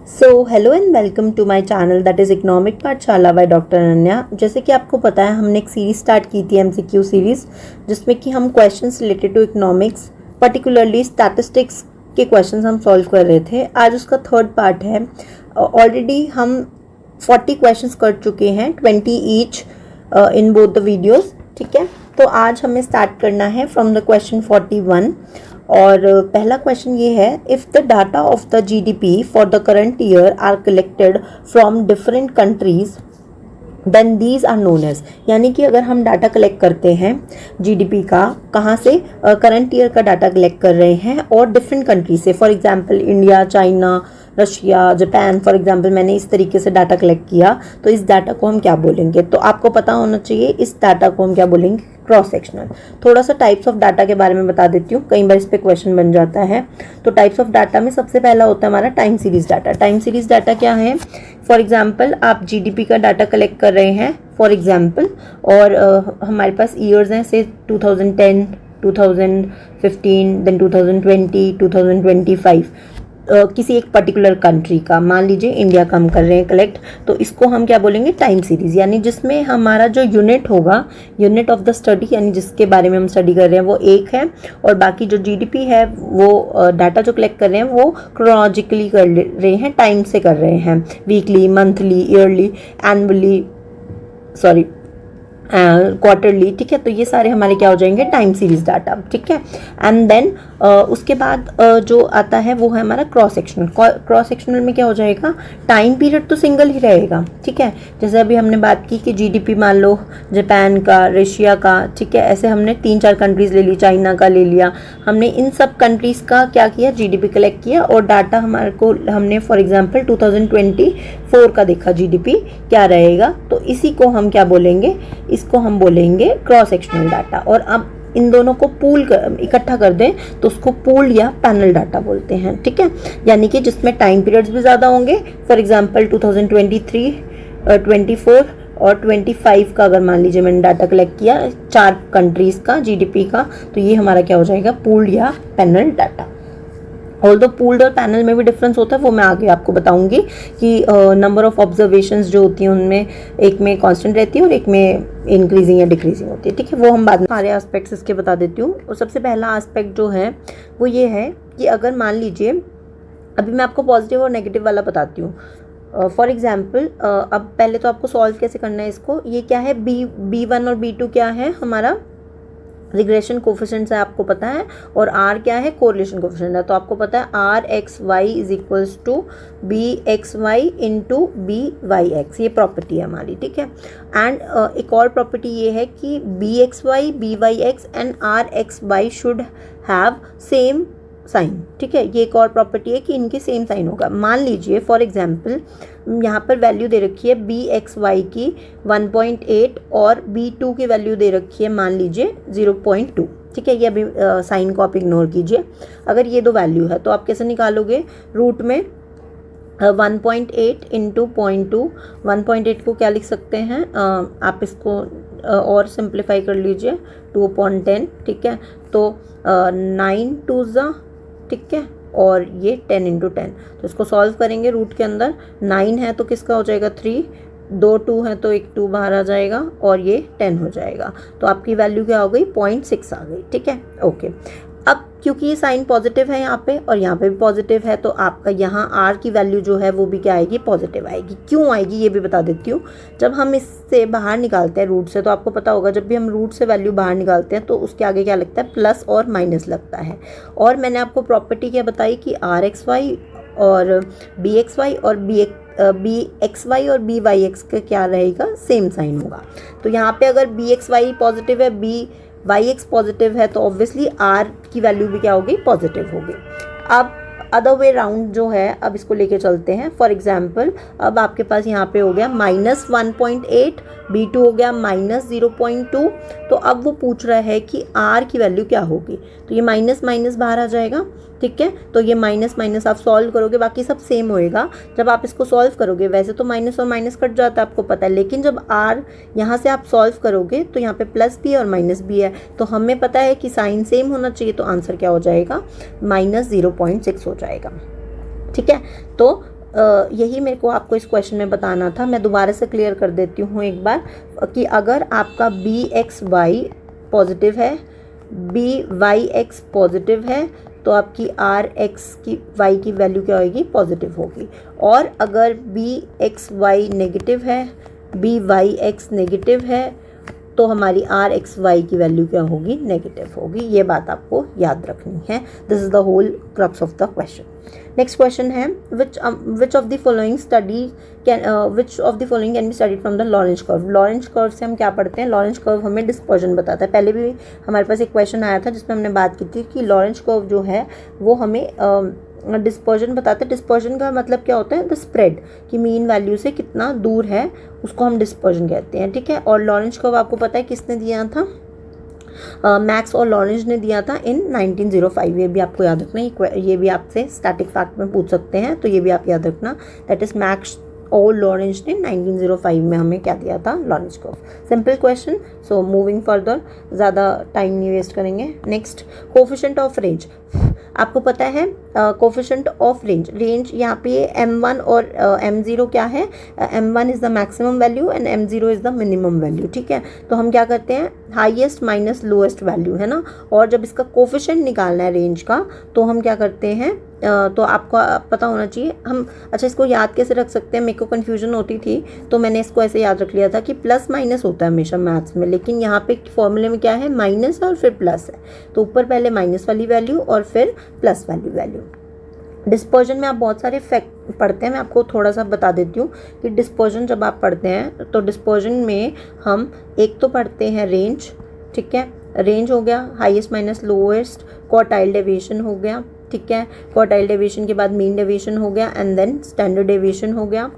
So hello and welcome to my channel that is economic Pathshala by doctor Ananya. जैसे कि आपको पता है हमने एक सीरीज़ स्टार्ट की थी एमसीक्यू सीरीज़, जिसमें कि हम questions related to economics particularly statistics के क्वेश्चंस हम सॉल्व कर रहे थे। आज उसका थर्ड पार्ट है। ऑलरेडी हम 40 क्वेश्चंस कर चुके हैं, 20 each in both the videos. ठीक है, तो आज हमें स्टार्ट करना है फ्रॉम द क्वेश्चन 41। और पहला क्वेश्चन ये है, if the data of the GDP for the current year are collected from different countries then these are known as. यानी कि अगर हम डाटा कलेक्ट करते हैं जीडीपी का, कहाँ से, करंट ईयर का डाटा कलेक्ट कर रहे हैं और डिफरेंट कंट्री से, for example India, China, Russia, Japan, for example मैंने इस तरीके से डाटा कलेक्ट किया, तो इस डाटा को हम क्या बोलेंगे? तो आपको पता होना चाहिए इस डाटा को हम क्या बोलेंगे, क्रॉस सेक्शनल। थोड़ा सा टाइप्स ऑफ डाटा के बारे में बता देती हूँ, कई बार इस पे क्वेश्चन बन जाता है। तो टाइप्स ऑफ डाटा में सबसे पहला होता है हमारा time series data. Time series data क्या है? फॉर एग्जाम्पल आप जीडीपी का डाटा कलेक्ट कर रहे हैं फॉर एग्जाम्पल, और हमारे पास ईयर्स हैं से 2010, 2015, देन 2020, 2025, किसी एक पर्टिकुलर कंट्री का, मान लीजिए इंडिया का हम कर रहे हैं कलेक्ट, तो इसको हम क्या बोलेंगे, टाइम सीरीज। यानी जिसमें हमारा जो यूनिट होगा, यूनिट ऑफ द स्टडी, यानी जिसके बारे में हम स्टडी कर रहे हैं वो एक है, और बाकी जो जीडीपी है वो डाटा जो कलेक्ट कर रहे हैं वो क्रोनोलॉजिकली कर रहे हैं, टाइम से कर रहे हैं, weekly, monthly, yearly, annually, sorry quarterly. ठीक है, तो ये सारे हमारे क्या हो जाएंगे, टाइम सीरीज डाटा। ठीक है, एंड देन उसके बाद जो आता है वो है हमारा क्रॉस सेक्शनल। क्रॉस सेक्शनल में क्या हो जाएगा, टाइम पीरियड तो सिंगल ही रहेगा। ठीक है, जैसे अभी हमने बात की कि जीडीपी मान लो जापान का, रशिया का, ठीक है, ऐसे हमने 3-4 कंट्रीज ले ली, चाइना का ले लिया, हमने इन सब कंट्रीज का क्या किया, जीडीपी कलेक्ट किया, और डाटा हमारे को हमने फॉर एग्जांपल 2024 का देखा जीडीपी क्या रहेगा, तो इसी को हम क्या बोलेंगे, इसको हम बोलेंगे क्रॉस सेक्शनल डाटा। और अब इन दोनों को पूल इकट्ठा कर दें तो उसको पूल या पैनल डाटा बोलते हैं। ठीक है, यानी कि जिसमें टाइम पीरियड्स भी ज़्यादा होंगे, फॉर एग्जांपल 2023, 24 और 25 का अगर मान लीजिए मैंने डाटा कलेक्ट किया 4 कंट्रीज़ का जीडीपी का, तो ये हमारा क्या हो जाएगा, पूल्ड या पैनल डाटा। ऑल्दो पूल्ड और पैनल में भी डिफरेंस होता है, वो मैं आगे आपको बताऊंगी कि नंबर ऑफ ऑब्जर्वेशंस जो होती हैं उनमें एक में कांस्टेंट रहती है और एक में इंक्रीजिंग या डिक्रीजिंग होती है। ठीक है, वो हम बाद में सारे एस्पेक्ट्स इसके बता देती हूँ। और सबसे पहला एस्पेक्ट जो है वो ये है कि अगर मान लीजिए, अभी मैं आपको पॉजिटिव और नेगेटिव वाला बताती हूँ। फॉर एग्जाम्पल अब पहले तो आपको सॉल्व कैसे करना है इसको, ये क्या है, B1 और B2 क्या है, हमारा रिग्रेशन कोफिशिएंट्स है, आपको पता है, और आर क्या है, कोरिलेशन कोफिशिएंट है। तो आपको पता है r x y is equals to b x y into b y x, ये प्रॉपर्टी है हमारी। ठीक है, एंड एक और प्रॉपर्टी ये है कि b x y, b y x and r x y should have same sign. ठीक है, ये एक और प्रॉपर्टी है कि इनके सेम साइन होगा। मान लीजिए फॉर एग्जांपल यहाँ पर वैल्यू दे रखी है बी एक्स वाई की 1.8 और B2 की वैल्यू दे रखी है मान लीजिए 0.2। ठीक है, ये अभी साइन को आप इग्नोर कीजिए। अगर ये दो वैल्यू है तो आप कैसे निकालोगे, रूट में 1.8 इंटू 0.2, 1.8 को क्या लिख सकते हैं, आप इसको और सिंप्लीफाई कर लीजिए, 2/10। ठीक है, तो 9 2 ज़ा, ठीक है, और ये 10 इंटू 10, तो इसको सॉल्व करेंगे। रूट के अंदर 9 है तो किसका हो जाएगा, 3, 2 2 है तो एक 2 बाहर आ जाएगा और ये 10 हो जाएगा। तो आपकी वैल्यू क्या हो गई, 0.6 आ गई। ठीक है, ओके। अब क्योंकि ये साइन पॉजिटिव है यहाँ पे और यहाँ पे भी पॉजिटिव है, तो आपका यहाँ आर की वैल्यू जो है वो भी क्या आएगी, पॉजिटिव आएगी। क्यों आएगी ये भी बता देती हूँ। जब हम इससे बाहर निकालते हैं रूट से, तो आपको पता होगा जब भी हम रूट से वैल्यू बाहर निकालते हैं तो उसके आगे क्या लगता है, प्लस और माइनस लगता है। और मैंने आपको प्रॉपर्टी क्या बताई कि आर एक्स वाई और बी एक्स वाई और बी एक्स वाई और बी वाई एक्स का क्या रहेगा, सेम साइन होगा। तो यहाँ पे अगर बी एक्स वाई पॉजिटिव है, बी वाई एक्स पॉजिटिव है, तो ऑब्वियसली आर की वैल्यू भी क्या होगी, पॉजिटिव होगी। अब अदर वे राउंड जो है अब इसको लेके चलते हैं। फॉर एग्जाम्पल अब आपके पास यहाँ पे हो गया -1.8, B2 हो गया -0.2। तो अब वो पूछ रहा है कि R की वैल्यू क्या होगी, तो ये माइनस माइनस बाहर आ जाएगा, ठीक है। तो ये माइनस माइनस आप सॉल्व करोगे, बाकी सब सेम होएगा। जब आप इसको सॉल्व करोगे, वैसे तो माइनस और माइनस कट जाता है आपको पता है, लेकिन जब R यहाँ से आप सॉल्व करोगे तो यहाँ पे प्लस भी है और माइनस भी है, तो हमें पता है कि साइन सेम होना चाहिए, तो आंसर क्या हो जाएगा, -0.6 हो जाएगा, ठीक है। तो यही मेरे को आपको इस क्वेश्चन में बताना था। मैं दोबारा से क्लियर कर देती हूँ एक बार कि अगर आपका BXY पॉजिटिव है, BYX पॉजिटिव है, तो आपकी RX की Y की वैल्यू क्या होगी, पॉजिटिव होगी। और अगर BXY नेगेटिव है, BYX नेगेटिव है, तो हमारी RXY की वैल्यू क्या होगी, नेगेटिव होगी। ये बात आपको याद रखनी है। This is the whole crux of the question. Next question है which of the following can be studied from the Lorenz curve. Lorenz curve से हम क्या पढ़ते हैं, लॉरेंज कर्व हमें डिस्पर्जन बताता है। पहले भी हमारे पास एक क्वेश्चन आया था जिसमें हमने बात की थी कि लॉरेंज कर्व जो है वो हमें डिस्पर्जन बताते हैं। डिस्पर्जन का मतलब क्या होता है, द स्प्रेड, कि मीन वैल्यू से कितना दूर है उसको हम डिस्पर्जन कहते हैं, ठीक है। और लॉरेंज कर्व आपको पता है किसने दिया था, मैक्स और लॉरेंज ने दिया था इन 1905। ये भी आपको याद रखना, ये भी आपसे स्टैटिक फैक्ट में पूछ सकते हैं, तो ये भी आप याद रखना। दैट इज मैक्स और लॉरेंज ने 1905 में हमें क्या दिया था, Lorentz curve. Simple question. So moving further, ज़्यादा टाइम नहीं वेस्ट करेंगे। Next, coefficient of range. आपको पता है कोफिशिएंट ऑफ रेंज, रेंज यहाँ पे M1 और M0 क्या है, M1 is the maximum value and M0 is the minimum value, ठीक है। तो हम क्या करते हैं, हाईएस्ट माइनस लोएस्ट वैल्यू, है ना। और जब इसका कोफिशिएंट निकालना है रेंज का, तो हम क्या करते हैं, तो आपको पता होना चाहिए हम, अच्छा इसको याद कैसे रख सकते हैं, मेरे को कन्फ्यूजन होती थी तो मैंने इसको ऐसे याद रख लिया था कि प्लस माइनस होता है हमेशा मैथ्स में, लेकिन यहाँ पे फॉर्मूले में क्या है, माइनस और फिर प्लस है। तो ऊपर पहले माइनस वाली वैल्यू और फिर प्लस वाली वैल्यू। डिस्पर्जन में आप बहुत सारे फैक्ट पढ़ते हैं, मैं आपको थोड़ा सा बता देती हूँ कि डिस्पर्जन जब आप पढ़ते हैं तो डिस्पर्जन में हम एक तो पढ़ते हैं रेंज, ठीक है। रेंज हो गया highest minus lowest, quartile deviation हो गया, ठीक है। क्वार्टाइल डेविएशन के बाद मीन डेविएशन हो गया एंड देन स्टैंडर्ड डेविएशन हो गया,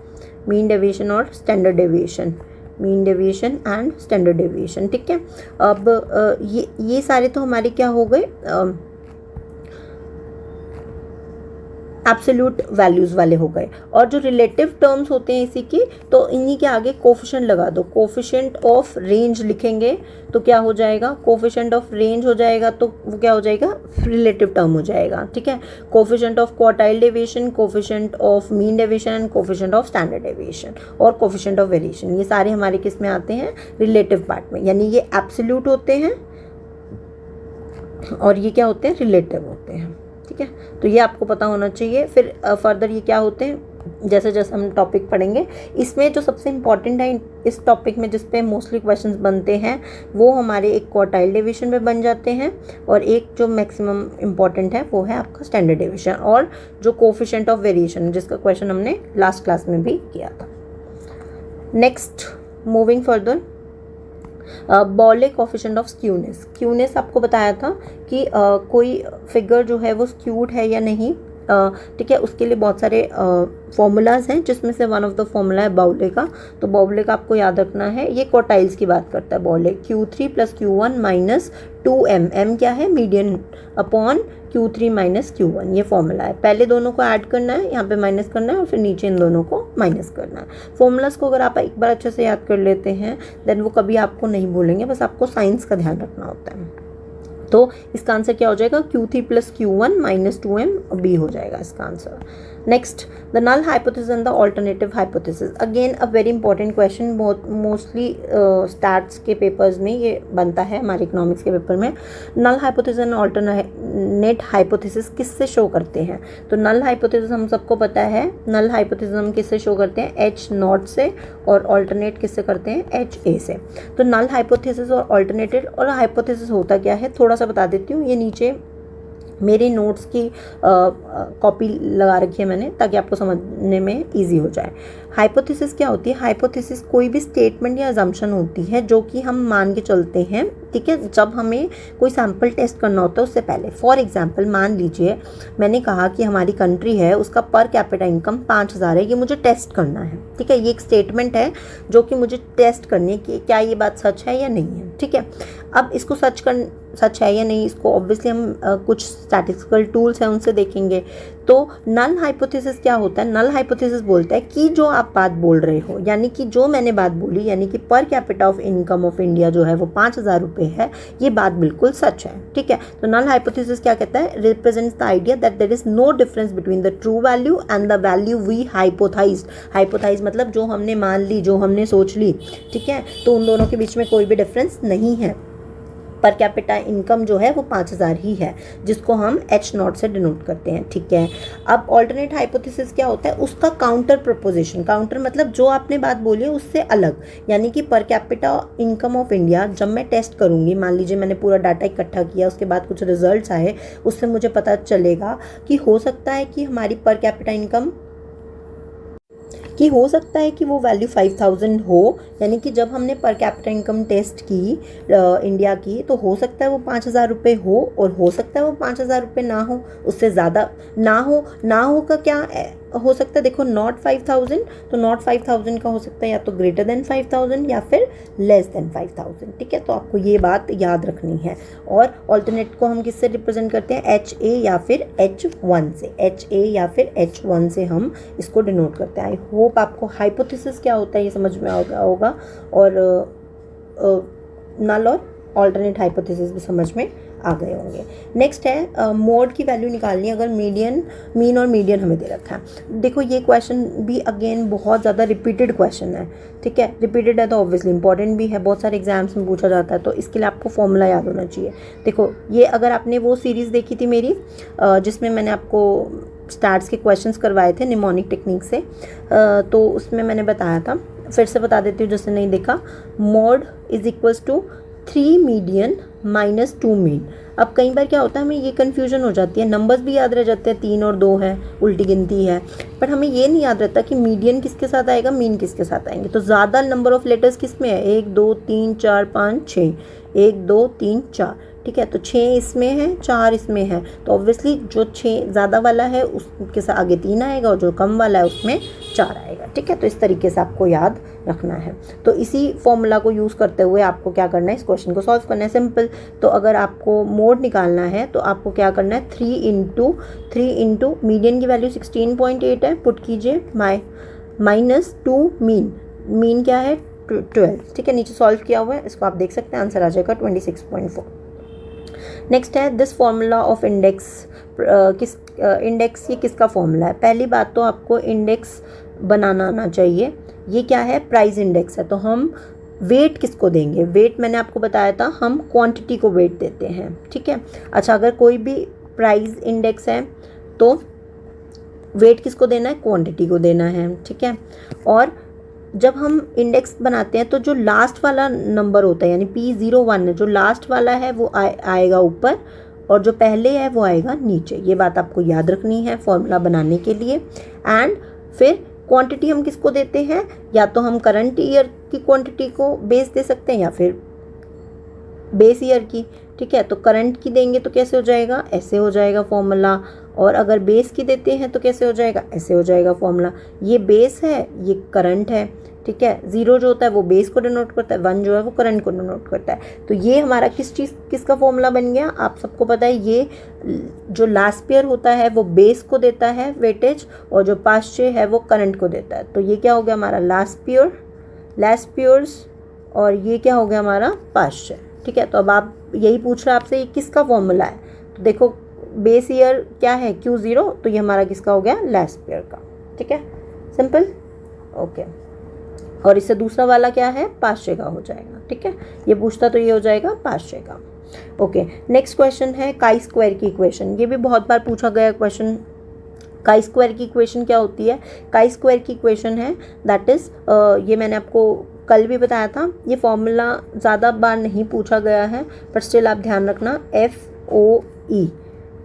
मीन डेविएशन और standard deviation, mean deviation and standard deviation, ठीक है। अब ये सारे तो हमारे क्या हो गए, एब्सोल्यूट वैल्यूज़ वाले हो गए। और जो रिलेटिव टर्म्स होते हैं इसी की, तो इन्हीं के आगे कोफिशिएंट लगा दो। कोफिशिएंट ऑफ रेंज लिखेंगे तो क्या हो जाएगा, कोफिशिएंट ऑफ रेंज हो जाएगा, तो वो क्या हो जाएगा, रिलेटिव टर्म हो जाएगा, ठीक है। Coefficient of quartile deviation, coefficient of mean deviation and coefficient of standard deviation और कोफिशिएंट ऑफ वेरिएशन, ये सारे हमारे किस में आते हैं, रिलेटिव पार्ट में। यानी ये एब्सोल्यूट होते हैं और ये क्या होते हैं, रिलेटिव होते हैं, ठीक है। तो ये आपको पता होना चाहिए। फिर फर्दर ये क्या होते हैं, जैसे जैसे हम टॉपिक पढ़ेंगे, इसमें जो सबसे इम्पॉर्टेंट है इस टॉपिक में, जिस पे मोस्टली क्वेश्चंस बनते हैं, वो हमारे एक क्वार्टाइल डेविएशन में बन जाते हैं और एक जो मैक्सिमम इम्पॉर्टेंट है वो है आपका स्टैंडर्ड डेविएशन और जो कोफिशिएंट ऑफ वेरिएशन, जिसका क्वेश्चन हमने लास्ट क्लास में भी किया था। Next, moving further, Bowley coefficient of skewness. Skewness आपको बताया था कि कोई फिगर जो है वो स्क्यूड है या नहीं, ठीक है। उसके लिए बहुत सारे फॉर्मूलाज हैं, जिसमें से वन ऑफ द फॉर्मूला है बाउले का। तो बाउले का आपको याद रखना है, ये क्वार्टाइल्स की बात करता है बाउले। Q3 + Q1 - 2m, m क्या है, मीडियन, अपॉन Q3 - Q1, ये फॉर्मूला है। पहले दोनों को ऐड करना है, यहाँ पे माइनस करना है और फिर नीचे इन दोनों को माइनस करना है। फॉर्मूलाज को अगर आप एक बार अच्छे से याद कर लेते हैं देन वो कभी आपको नहीं भूलेंगे, बस आपको साइंस का ध्यान रखना होता है। तो इसका आंसर क्या हो जाएगा, Q3 + Q1 - 2m, B हो जाएगा इसका आंसर। Next, the null hypothesis and the alternative hypothesis. Again a very important question, बहुत मोस्टली स्टैट्स के पेपर्स में ये बनता है, हमारे इकोनॉमिक्स के पेपर में। Null hypothesis and alternate hypothesis किससे शो करते हैं, तो नल हाइपोथेसिस हम सबको पता है, नल हाइपोथेसिस हम किससे शो करते हैं, H0 से, और ऑल्टरनेट किससे करते हैं, HA से। तो नल हाइपोथेसिस और ऑल्टरनेटिव और हाइपोथेसिस होता क्या है, थोड़ा सा बता देती हूँ। ये नीचे मेरे नोट्स की कॉपी लगा रखी है मैंने, ताकि आपको समझने में इजी हो जाए। हाइपोथेसिस क्या होती है? हाइपोथेसिस कोई भी स्टेटमेंट या अजम्पशन होती है जो कि हम मान के चलते हैं, ठीक है, जब हमें कोई सैम्पल टेस्ट करना होता है उससे पहले। फॉर एग्जांपल मान लीजिए मैंने कहा कि हमारी कंट्री है, उसका पर कैपिटा इनकम 5,000 है, ये मुझे टेस्ट करना है, ठीक है। ये एक स्टेटमेंट है जो कि मुझे टेस्ट करनी है कि क्या ये बात सच है या नहीं है, ठीक है। अब इसको सच है या नहीं, इसको ऑब्वियसली हम कुछ स्टैटिस्टिकल टूल्स हैं उनसे देखेंगे। तो नल हाइपोथेसिस क्या होता है? नल हाइपोथेसिस बोलता है कि जो आप बात बोल रहे हो, यानी कि जो मैंने बात बोली, यानी कि per capita of income of India जो है वो 5,000 रुपये है, ये बात बिल्कुल सच है, ठीक है। तो नल हाइपोथेसिस क्या कहता है? Represents the idea that there is no difference between the true value and the value we hypothesized. Hypothesize मतलब जो हमने मान ली, जो हमने सोच ली, ठीक है। तो उन दोनों के बीच में कोई भी डिफरेंस नहीं है। पर कैपिटा इनकम जो है वो 5,000 ही है, जिसको हम H0 से डिनोट करते हैं, ठीक है। अब ऑल्टरनेट हाइपोथेसिस क्या होता है? उसका काउंटर प्रपोजिशन। काउंटर मतलब जो आपने बात बोली है उससे अलग, यानी कि per capita income of India जब मैं टेस्ट करूंगी, मान लीजिए मैंने पूरा डाटा इकट्ठा किया, उसके बाद कुछ रिजल्ट्स आए, उससे मुझे पता चलेगा कि हो सकता है कि हमारी पर कैपिटा इनकम हो सकता है कि वो वैल्यू 5,000 हो, यानी कि जब हमने पर कैपिटा इनकम टेस्ट की इंडिया की, तो हो सकता है वो 5,000 रुपये हो, और हो सकता है वो 5,000 रुपये ना हो, उससे ज़्यादा ना हो का क्या हो सकता है? देखो नॉट 5,000, तो नॉट 5,000 का हो सकता है या तो ग्रेटर देन 5,000 या फिर लेस देन 5,000, ठीक है। तो आपको ये बात याद रखनी है। और ऑल्टरनेट को हम किससे रिप्रेजेंट करते हैं? HA या फिर H1 से। HA या फिर H1 से हम इसको डिनोट करते हैं। आई होप आपको हाइपोथेसिस क्या होता है ये समझ में आ गया होगा, और नल और ऑल्टरनेट हाइपोथेसिस भी समझ में आ गए होंगे। नेक्स्ट है मोड की वैल्यू निकालनी, अगर मीन और मीडियन हमें दे रखा है। देखो ये क्वेश्चन भी अगेन बहुत ज़्यादा रिपीटेड क्वेश्चन है, ठीक है। रिपीटेड है तो ऑब्वियसली इंपॉर्टेंट भी है, बहुत सारे एग्जाम्स में पूछा जाता है, तो इसके लिए आपको फॉर्मूला याद होना चाहिए। देखो ये अगर आपने वो सीरीज़ देखी थी मेरी जिसमें मैंने आपको स्टैट्स के क्वेश्चंस करवाए थे निमोनिक टेक्निक से, तो उसमें मैंने बताया था, फिर से बता देती हूँ जिसने नहीं देखा। Mode is equals to 3 median minus 2 mean. अब कई बार क्या होता है, हमें ये कन्फ्यूजन हो जाती है, नंबर्स भी याद रह जाते हैं, 3 और 2 है, उल्टी गिनती है, पर हमें ये नहीं याद रहता कि मीडियन किसके साथ आएगा, मीन किसके साथ आएंगे। तो ज़्यादा नंबर ऑफ लेटर्स किस में है? 1 2 3 4 5 6, 1 2 3 4, ठीक है। तो 6 इसमें है, 4 इसमें है, तो ऑब्वियसली जो 6 ज़्यादा वाला है उसके साथ आगे 3 आएगा, और जो कम वाला है उसमें 4 आएगा, ठीक है। तो इस तरीके से आपको याद रखना है। तो इसी फॉर्मूला को यूज़ करते हुए आपको क्या करना है, इस क्वेश्चन को सॉल्व करना है, सिंपल। तो अगर आपको मोड निकालना है तो आपको क्या करना है, 3 इंटू मीडियन की वैल्यू 16.8 है, पुट कीजिए, माइनस 2 मीन क्या है 12, ठीक है। नीचे सॉल्व किया हुआ है, इसको आप देख सकते हैं, आंसर आ जाएगा 26.4। नेक्स्ट है this formula of index. Index ये किसका फॉर्मूला है? पहली बात तो आपको इंडेक्स बनाना आना चाहिए। ये क्या है? प्राइस इंडेक्स है। तो हम वेट किसको देंगे? वेट मैंने आपको बताया था, हम क्वांटिटी को वेट देते हैं, ठीक है। अच्छा, अगर कोई भी प्राइस इंडेक्स है तो वेट किसको देना है? क्वांटिटी को देना है, ठीक है। और जब हम इंडेक्स बनाते हैं तो जो लास्ट वाला नंबर होता है, यानी P01 जो लास्ट वाला है वो आएगा ऊपर, और जो पहले है वो आएगा नीचे। ये बात आपको याद रखनी है फॉर्मूला बनाने के लिए। एंड फिर क्वांटिटी हम किसको देते हैं? या तो हम करंट ईयर की क्वांटिटी को बेस दे सकते हैं या फिर बेस ईयर की, ठीक है। तो करंट की देंगे तो कैसे हो जाएगा? ऐसे हो जाएगा फॉर्मूला। और अगर बेस की देते हैं तो कैसे हो जाएगा? ऐसे हो जाएगा फॉर्मूला। ये बेस है, ये करंट है, ठीक है। 0 जो होता है वो बेस को डिनोट करता है, 1 जो है वो करंट को डिनोट करता है। तो ये हमारा किसका फॉर्मूला बन गया? आप सबको पता है, ये जो लास्ट पेयर होता है वो बेस को देता है वेटेज, और जो पास्ट पेयर है वो करंट को देता है। तो ये क्या हो गया हमारा लास्ट पेयर्स, और ये क्या हो गया हमारा पास्ट पेयर, ठीक है। तो अब आप यही पूछ रहे हैं आपसे, ये किसका फॉर्मूला है? तो देखो बेस ईयर क्या है? Q0, तो ये हमारा किसका हो गया? लास्ट पेयर का, ठीक है, सिंपल, ओके। और इससे दूसरा वाला क्या है? पास्ट का हो जाएगा, ठीक है। ये पूछता तो ये हो जाएगा पास्ट का, ओके। नेक्स्ट क्वेश्चन है काई स्क्वायर की इक्वेशन। ये भी बहुत बार पूछा गया क्वेश्चन। काई स्क्वायर की इक्वेशन क्या होती है? काई स्क्वायर की इक्वेशन है दैट इज, ये मैंने आपको कल भी बताया था, ये फॉर्मूला ज़्यादा बार नहीं पूछा गया है, पर स्टिल आप ध्यान रखना, FOE,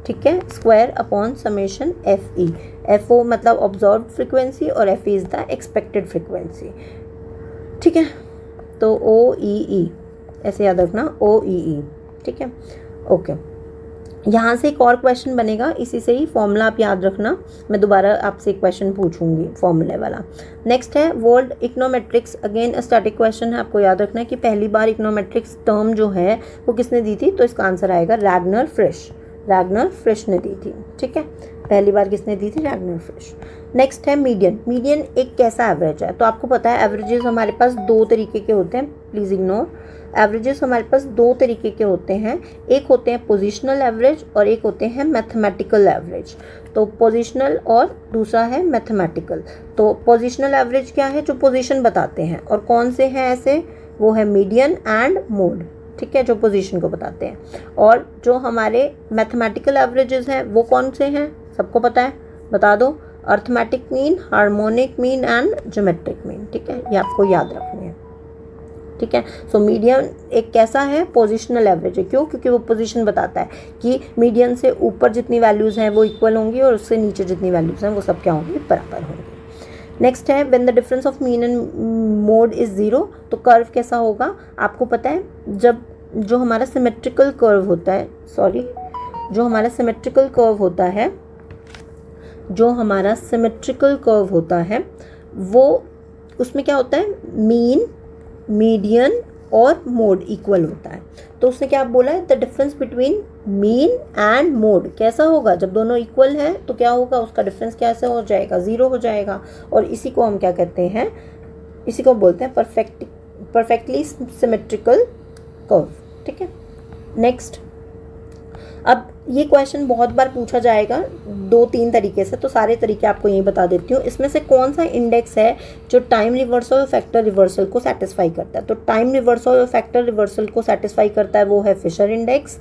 ठीक है, square upon summation f e. F o मतलब ऑब्जर्व फ्रिक्वेंसी और f e is the expected frequency. ठीक है, तो ओ ई ई ऐसे याद रखना, ओ ई ई। ठीक है, ओके। यहाँ से एक और क्वेश्चन बनेगा, इसी से ही फॉर्मूला आप याद रखना, मैं दोबारा आपसे एक क्वेश्चन पूछूंगी फॉर्मूले वाला। नेक्स्ट है world econometrics, again static question है, आपको याद रखना है कि पहली बार इकोनोमेट्रिक्स टर्म जो है वो किसने दी थी, तो इसका आंसर आएगा रैगनर फ्रिश। रैगनर फ्रिश ने दी थी। ठीक है, पहली बार किसने दी थी, रैगनर फ्रिश। नेक्स्ट है मीडियन। मीडियन एक कैसा एवरेज है, तो आपको पता है एवरेजेस हमारे पास दो तरीके के होते हैं, प्लीज़ इग्नोर। एवरेजेस हमारे पास दो तरीके के होते हैं, एक होते हैं पोजिशनल एवरेज और एक होते हैं मैथमेटिकल एवरेज। तो पोजिशनल और दूसरा है मैथमेटिकल। तो पोजिशनल एवरेज क्या है, जो पोजीशन बताते हैं, और कौन से हैं ऐसे, वो है मीडियन एंड मोड। ठीक है, जो पोजीशन को बताते हैं। और जो हमारे मैथमेटिकल एवरेजेस हैं वो कौन से हैं, सबको पता है, बता दो, arithmetic mean, harmonic mean and geometric mean. ठीक है, ये आपको याद रखनी है। ठीक है, सो मीडियन एक कैसा है, पोजिशनल एवरेज है। क्यों, क्योंकि वो पोजीशन बताता है कि मीडियन से ऊपर जितनी वैल्यूज़ हैं वो इक्वल होंगी और उससे नीचे जितनी वैल्यूज़ हैं वो सब क्या होंगी, बराबर होंगी। नेक्स्ट है when the difference of mean and mode is zero, तो कर्व कैसा होगा, आपको पता है, जब जो हमारा सिमेट्रिकल कर्व होता है, जो हमारा सिमेट्रिकल कर्व होता है वो, उसमें क्या होता है, मीन, मीडियन और मोड इक्वल होता है। तो उसने क्या बोला है, the difference between mean and mode कैसा होगा, जब दोनों इक्वल हैं तो क्या होगा, उसका डिफरेंस कैसे हो जाएगा, ज़ीरो हो जाएगा। और इसी को हम क्या कहते हैं, इसी को बोलते हैं परफेक्टली सिमेट्रिकल कर्व। ठीक है, नेक्स्ट, अब ये क्वेश्चन बहुत बार पूछा जाएगा दो तीन तरीके से, तो सारे तरीके आपको यही बता देती हूँ। इसमें से कौन सा इंडेक्स है जो टाइम रिवर्सल और फैक्टर रिवर्सल को सेटिस्फाई करता है, तो टाइम रिवर्सल और फैक्टर रिवर्सल को सेटिस्फाई करता है वो है फिशर इंडेक्स।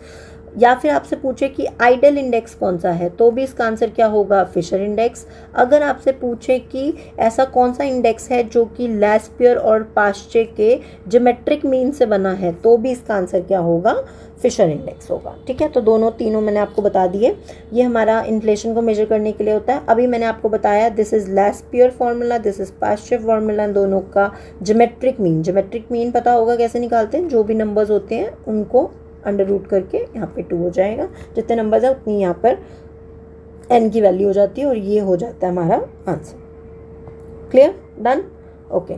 या फिर आपसे पूछे कि आइडल इंडेक्स कौन सा है, तो भी इसका आंसर क्या होगा, फिशर इंडेक्स। अगर आपसे पूछे कि ऐसा कौन सा इंडेक्स है जो कि लैस्पियर और पाश्चे के ज्योमेट्रिक मीन से बना है, तो भी इसका आंसर क्या होगा, फिशर इंडेक्स होगा। ठीक है, तो दोनों तीनों मैंने आपको बता दिए। ये हमारा इन्फ्लेशन को मेजर करने के लिए होता है। अभी मैंने आपको बताया this is Laspeyres formula, this is Paasche formula, दोनों का ज्योमेट्रिक मीन पता होगा कैसे निकालते हैं, जो भी नंबर्स होते हैं उनको अंडर रूट करके यहाँ पे 2 हो जाएगा, जितने नंबर्स है उतनी यहाँ पर n की वैल्यू हो जाती है, और ये हो जाता है हमारा answer. Clear, done, okay.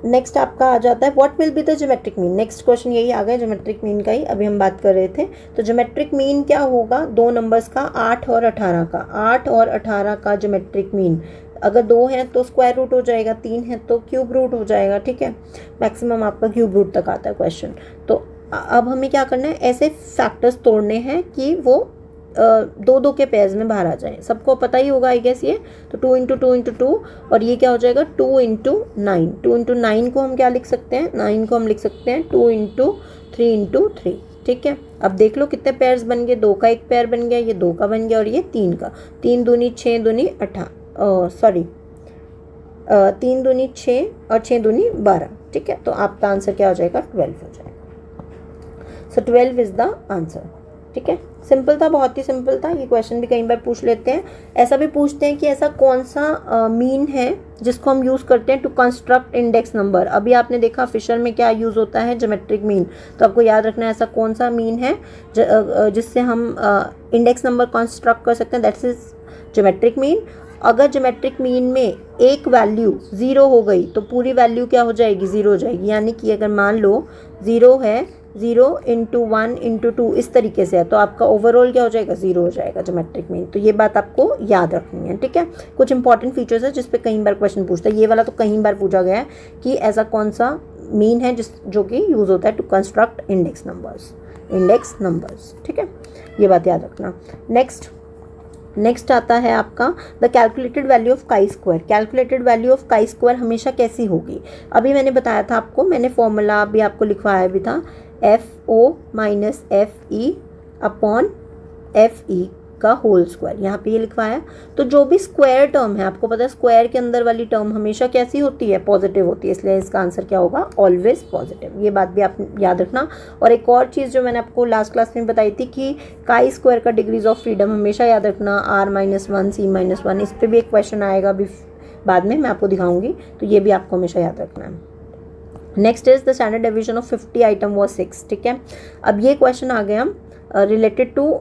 Next आपका आ जाता है what will be the geometric mean. Next question यही आ गया, ज्योमेट्रिक मीन का ही अभी हम बात कर रहे थे। तो ज्योमेट्रिक मीन क्या होगा, दो नंबर्स का, 8 और 18 का, 8 और 18 का ज्योमेट्रिक मीन। अगर 2 हैं तो स्क्वायर रूट हो जाएगा, 3 है तो क्यूब रूट हो जाएगा। ठीक है, मैक्सिमम आपका क्यूब रूट तक आता है क्वेश्चन। तो अब हमें क्या करना है, ऐसे फैक्टर्स तोड़ने हैं कि वो 2-2 के पेयर्स में बाहर आ जाए। सबको पता ही होगा आई गेस ये। तो 2 × 2 × 2, और ये क्या हो जाएगा 2 × 9। 2 × 9 को हम क्या लिख सकते हैं, 9 को हम लिख सकते हैं 2 × 3 × 3। ठीक है, अब देख लो कितने पेयर्स बन गए, 2 का एक पेयर बन गया, ये 2 का बन गया और ये 3 का। 3 दूनी 6 दूनी 3 दूनी 6 और 6 दूनी 12। ठीक है, तो आपका आंसर क्या हो जाएगा, 12 हो जाएगा। सो 12 इज द आंसर। ठीक है, सिंपल था, बहुत ही सिंपल था। ये क्वेश्चन भी कई बार पूछ लेते हैं। ऐसा भी पूछते हैं कि ऐसा कौन सा मीन है जिसको हम यूज़ करते हैं टू कंस्ट्रक्ट इंडेक्स नंबर। अभी आपने देखा फिशर में क्या यूज़ होता है, ज्योमेट्रिक मीन। तो आपको याद रखना है ऐसा कौन सा मीन है जिससे हम इंडेक्स नंबर कंस्ट्रक्ट कर सकते हैं, दैट्स इज ज्योमेट्रिक मीन। अगर ज्योमेट्रिक मीन में एक वैल्यू 0 हो गई तो पूरी वैल्यू क्या हो जाएगी, 0 हो जाएगी। यानी कि अगर मान लो 0 है, 0 × 1 × 2 इस तरीके से है, तो आपका ओवरऑल क्या हो जाएगा, 0 हो जाएगा ज्योमेट्रिक मीन। तो ये बात आपको याद रखनी है। ठीक है, कुछ इंपॉर्टेंट फीचर्स है जिस पे कई बार क्वेश्चन पूछता है। ये वाला तो कई बार पूछा गया है कि ऐसा कौन सा मीन है जो कि यूज़ होता है टू कंस्ट्रक्ट इंडेक्स नंबर्स। ठीक है, ये बात याद रखना। नेक्स्ट आता है आपका the calculated value of chi square. Calculated value of chi square हमेशा कैसी होगी, अभी मैंने बताया था आपको, मैंने फॉर्मूला भी आपको लिखवाया भी था, FO - FE अपॉन FE का होल स्क्वायर, यहाँ पे ये लिखवाया। तो जो भी स्क्वायर टर्म है, आपको पता है स्क्वायर के अंदर वाली टर्म हमेशा कैसी होती है, पॉजिटिव होती है, इसलिए इसका आंसर क्या होगा, ऑलवेज पॉजिटिव। ये बात भी आप याद रखना। और एक और चीज़ जो मैंने आपको लास्ट क्लास में बताई थी कि काई स्क्वायर का डिग्रीज ऑफ फ्रीडम हमेशा याद रखना, R-1 C-1, इस पर भी एक क्वेश्चन आएगा अभी बाद में मैं आपको दिखाऊंगी, तो ये भी आपको हमेशा याद रखना है। Next is the standard deviation of 50 item was 6, ठीक है। अब ये क्वेश्चन आ गया related to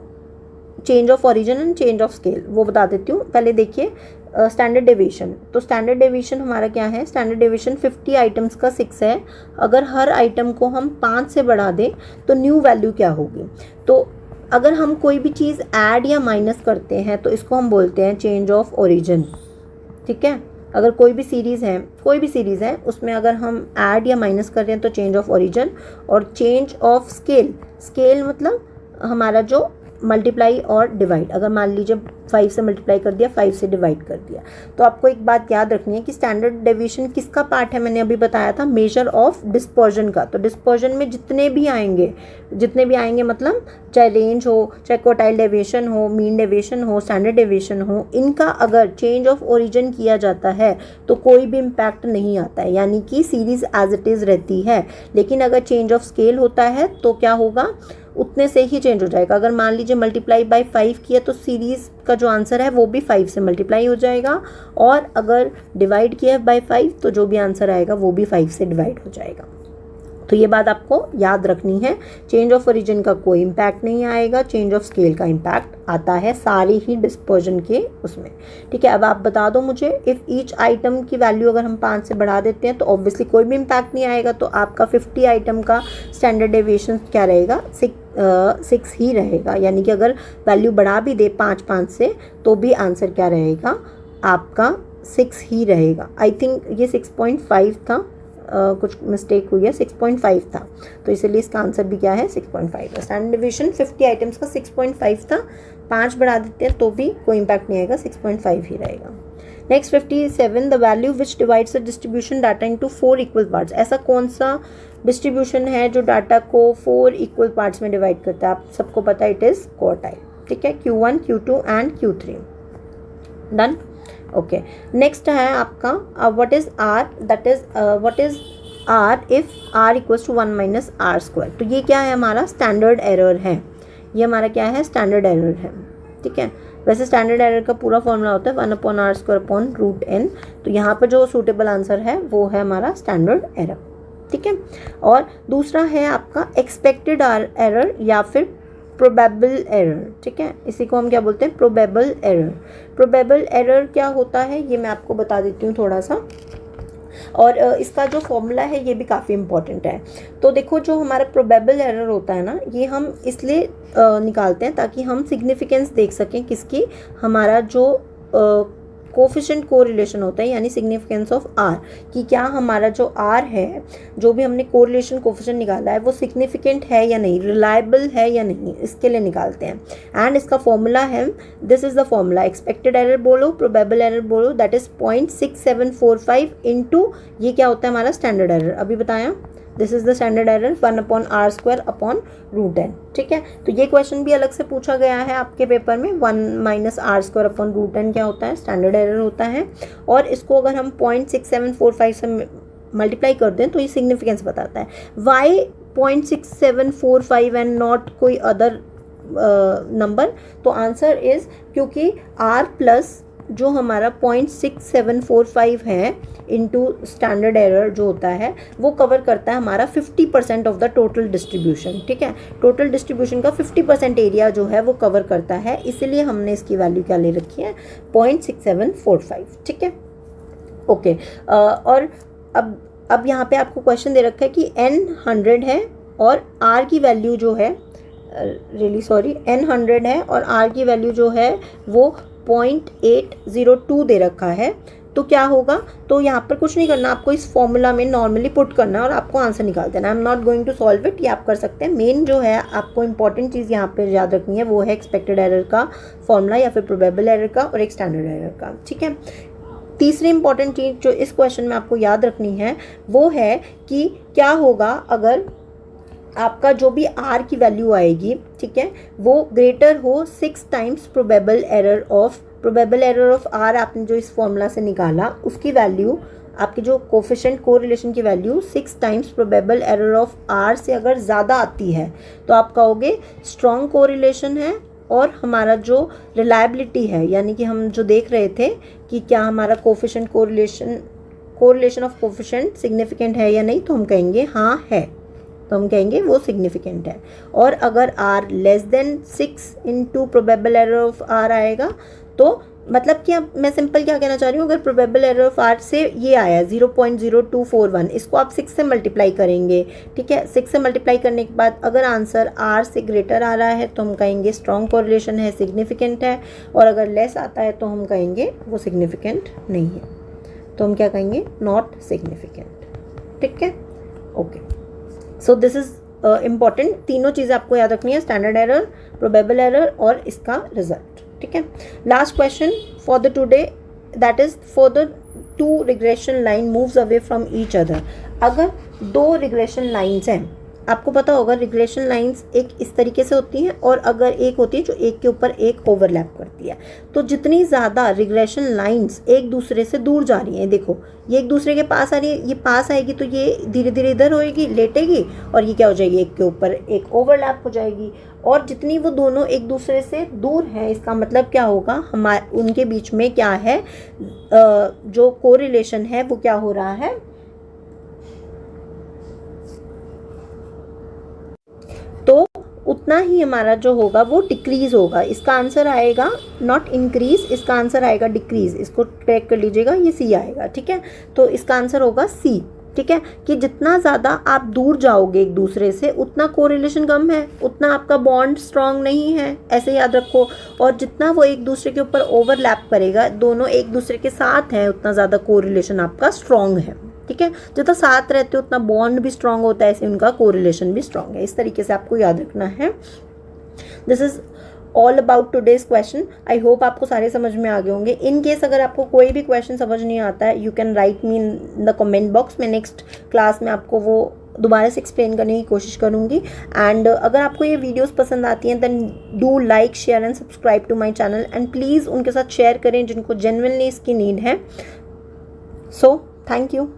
change of origin and change of scale, वो बता देती हूँ। पहले देखिए स्टैंडर्ड डेविएशन, तो स्टैंडर्ड डेविएशन हमारा क्या है, स्टैंडर्ड डेविएशन 50 आइटम्स का 6 है। अगर हर आइटम को हम 5 से बढ़ा दें तो न्यू वैल्यू क्या होगी। तो अगर हम कोई भी चीज़ ऐड या माइनस करते हैं तो इसको हम बोलते हैं चेंज ऑफ ओरिजिन, ठीक है। अगर कोई भी सीरीज़ है उसमें अगर हम ऐड या माइनस कर रहे हैं तो चेंज ऑफ ओरिजिन। और चेंज ऑफ स्केल मतलब हमारा जो मल्टीप्लाई और डिवाइड, अगर मान लीजिए 5 से मल्टीप्लाई कर दिया, 5 से डिवाइड कर दिया। तो आपको एक बात याद रखनी है कि स्टैंडर्ड डेविएशन किसका पार्ट है, मैंने अभी बताया था मेजर ऑफ डिस्पर्जन का। तो डिस्पर्जन में जितने भी आएंगे मतलब चाहे रेंज हो, चाहे क्वार्टाइल डेविएशन हो, मीन डेविएशन हो, स्टैंडर्ड डेविएशन हो, इनका अगर चेंज ऑफ ओरिजिन किया जाता है तो कोई भी इम्पैक्ट नहीं आता है, यानी कि सीरीज एज इट इज़ रहती है। लेकिन अगर चेंज ऑफ स्केल होता है तो क्या होगा, उतने से ही चेंज हो जाएगा। अगर मान लीजिए मल्टीप्लाई बाय 5 किया तो सीरीज़ का जो आंसर है वो भी 5 से मल्टीप्लाई हो जाएगा, और अगर डिवाइड किया बाय 5 तो जो भी आंसर आएगा वो भी 5 से डिवाइड हो जाएगा। तो ये बात आपको याद रखनी है, चेंज ऑफ ओरिजिन का कोई इम्पैक्ट नहीं आएगा, चेंज ऑफ स्केल का इम्पैक्ट आता है सारी ही डिस्पर्जन के उसमें, ठीक है। अब आप बता दो मुझे, इफ़ ईच आइटम की वैल्यू अगर हम 5 से बढ़ा देते हैं तो ऑब्वियसली कोई भी इम्पैक्ट नहीं आएगा। तो आपका 50 आइटम का स्टैंडर्ड डेविएशन क्या रहेगा, 6 ही रहेगा। यानी कि अगर वैल्यू बढ़ा भी दे 5 से तो भी आंसर क्या रहेगा, आपका 6 ही रहेगा। आई थिंक ये 6.5 था, कुछ मिस्टेक हुई है, 6.5 था, तो इसलिए इसका आंसर भी क्या है, 6.5 है। स्टैंडर्ड डेविएशन 50 आइटम्स का 6.5 था, 5 बढ़ा देते हैं तो भी कोई इम्पैक्ट नहीं आएगा, 6.5 ही रहेगा। Next 57, the value which divides the distribution data into 4 equal parts. ऐसा कौन सा डिस्ट्रीब्यूशन है जो डाटा को 4 इक्वल पार्ट्स में डिवाइड करता है, आप सबको पता है, इट इज़ क्वार्टाइल, ठीक है। Q1, Q2 and Q3, done, okay. Next है आपका what is r, that is what is r if r equals to 1 - r square. तो ये क्या है, हमारा स्टैंडर्ड एरर है, ये हमारा क्या है, स्टैंडर्ड एरर है, ठीक है। वैसे स्टैंडर्ड एरर का पूरा फॉर्मूला होता है 1/r²/√n। तो यहाँ पर जो सूटेबल आंसर है वो है हमारा स्टैंडर्ड एरर, ठीक है। और दूसरा है आपका एक्सपेक्टेड एरर या फिर प्रोबेबल एरर, ठीक है। इसी को हम क्या बोलते हैं, प्रोबेबल एरर। प्रोबेबल एरर क्या होता है ये मैं आपको बता देती हूँ थोड़ा सा, और इसका जो फॉर्मूला है ये भी काफ़ी इंपॉर्टेंट है। तो देखो, जो हमारा प्रोबेबल एरर होता है ना, ये हम इसलिए निकालते हैं ताकि हम सिग्निफिकेंस देख सकें किसकी, हमारा जो कोफिशिएंट कोरिलेशन होता है, यानी सिग्निफिकेंस ऑफ आर, कि क्या हमारा जो आर है, जो भी हमने कोरिलेशन कोफिशिएंट निकाला है वो सिग्निफिकेंट है या नहीं, रिलायबल है या नहीं, इसके लिए निकालते हैं। एंड इसका फॉर्मूला है, this is the formula, expected error बोलो, प्रोबेबल एरर बोलो, दैट इज 0.6745 इंटू ये क्या होता है हमारा स्टैंडर्ड एरर, अभी बताया, this is the standard error 1/r²/√n, ठीक है। तो ये क्वेश्चन भी अलग से पूछा गया है आपके पेपर में, 1 - r²/√n क्या होता है, स्टैंडर्ड एरर होता है। और इसको अगर हम 0.6745 से मल्टीप्लाई कर दें तो ये सिग्निफिकेंस बताता है। वाई 0.6745 एंड नॉट कोई अदर नंबर, तो आंसर इज क्योंकि r प्लस जो हमारा 0.6745 है इंटू स्टैंडर्ड एरर जो होता है वो कवर करता है हमारा 50% ऑफ द टोटल डिस्ट्रीब्यूशन, ठीक है। टोटल डिस्ट्रीब्यूशन का 50% एरिया जो है वो कवर करता है, इसलिए हमने इसकी वैल्यू क्या ले रखी है, 0.6745, ठीक है, ओके। और अब यहाँ पे आपको क्वेश्चन दे रखा है कि n 100 है और r की वैल्यू जो है, n 100 है और r की वैल्यू जो है वो 0.802 दे रखा है। तो क्या होगा, तो यहाँ पर कुछ नहीं करना, आपको इस फॉर्मूला में नॉर्मली पुट करना है और आपको आंसर निकाल देना। I am not going to solve it, ये आप कर सकते हैं। मेन जो है आपको इंपॉर्टेंट चीज़ यहाँ पर याद रखनी है वो है एक्सपेक्टेड एरर का फॉर्मूला या फिर प्रोबेबल एरर का और एक स्टैंडर्ड एरर का, ठीक है। तीसरी इंपॉर्टेंट चीज़ जो इस क्वेश्चन में आपको याद रखनी है वो है कि क्या होगा अगर आपका जो भी आर की वैल्यू आएगी, ठीक है, वो ग्रेटर हो 6 times probable error of r आपने जो इस फॉर्मूला से निकाला उसकी वैल्यू, आपकी जो कोफिशिएंट कोरिलेशन की value 6 times probable error of r से अगर ज़्यादा आती है तो आप कहोगे स्ट्रॉन्ग कोरिलेशन है, और हमारा जो रिलायबिलिटी है, यानी कि हम जो देख रहे थे कि क्या हमारा coefficient correlation of coefficient significant है या नहीं, तो हम कहेंगे हाँ है, तो हम कहेंगे वो सिग्निफिकेंट है। और अगर r less than 6 into probable error of r आएगा, तो मतलब कि अब मैं सिंपल क्या कहना चाह रही हूँ, अगर प्रोबेबल एरर ऑफ r से ये आया 0.0241, इसको आप 6 से मल्टीप्लाई करेंगे, ठीक है। 6 से मल्टीप्लाई करने के बाद अगर आंसर r से ग्रेटर आ रहा है तो हम कहेंगे स्ट्रॉन्ग कोरिलेशन है, सिग्निफिकेंट है, और अगर लेस आता है तो हम कहेंगे वो सिग्निफिकेंट नहीं है, तो हम क्या कहेंगे, नॉट सिग्निफिकेंट, ठीक है। Okay, so this is important, तीनों चीज़ें आपको याद रखनी है, स्टैंडर्ड एरर, प्रोबेबल एरर और इसका रिजल्ट, ठीक है। Last question for the today, that is for the 2 regression line moves away from each other. अगर 2 रिग्रेशन लाइन्स हैं, आपको पता होगा रिग्रेशन लाइंस एक इस तरीके से होती हैं और अगर एक होती है जो एक के ऊपर एक ओवरलैप करती है, तो जितनी ज़्यादा रिग्रेशन लाइंस एक दूसरे से दूर जा रही हैं, देखो ये एक दूसरे के पास आ रही है, ये पास आएगी तो ये धीरे धीरे इधर होएगी, लेटेगी, और ये क्या हो जाएगी, एक के ऊपर एक ओवरलैप हो जाएगी। और जितनी वो दोनों एक दूसरे से दूर हैं, इसका मतलब क्या होगा, हमारे उनके बीच में क्या है, जो कोरिलेशन है वो क्या हो रहा है, तो उतना ही हमारा जो होगा वो डिक्रीज होगा। इसका आंसर आएगा नॉट इंक्रीज, इसका आंसर आएगा डिक्रीज, इसको ट्रैक कर लीजिएगा, ये सी आएगा, ठीक है। तो इसका आंसर होगा सी, ठीक है, कि जितना ज़्यादा आप दूर जाओगे एक दूसरे से उतना कोरिलेशन कम है, उतना आपका बॉन्ड स्ट्रांग नहीं है, ऐसे याद रखो। और जितना वो एक दूसरे के ऊपर ओवरलैप करेगा, दोनों एक दूसरे के साथ हैं, उतना ज़्यादा कोरिलेशन आपका स्ट्रांग है, ठीक है। जितना साथ रहते हो उतना बॉन्ड भी स्ट्रांग होता है, ऐसे उनका कोरिलेशन भी स्ट्रांग है। इस तरीके से आपको याद रखना है। This is all about today's question. I hope आपको सारे समझ में आ गए होंगे। इन केस अगर आपको कोई भी क्वेश्चन समझ नहीं आता है, you can write me in the comment box. मैं नेक्स्ट क्लास में आपको वो दोबारा से एक्सप्लेन करने की कोशिश करूँगी। एंड अगर आपको ये वीडियोस पसंद आती हैं then do like, share and subscribe to my channel, and please उनके साथ शेयर करें जिनको जेन्युइनली इसकी नीड है। So thank you.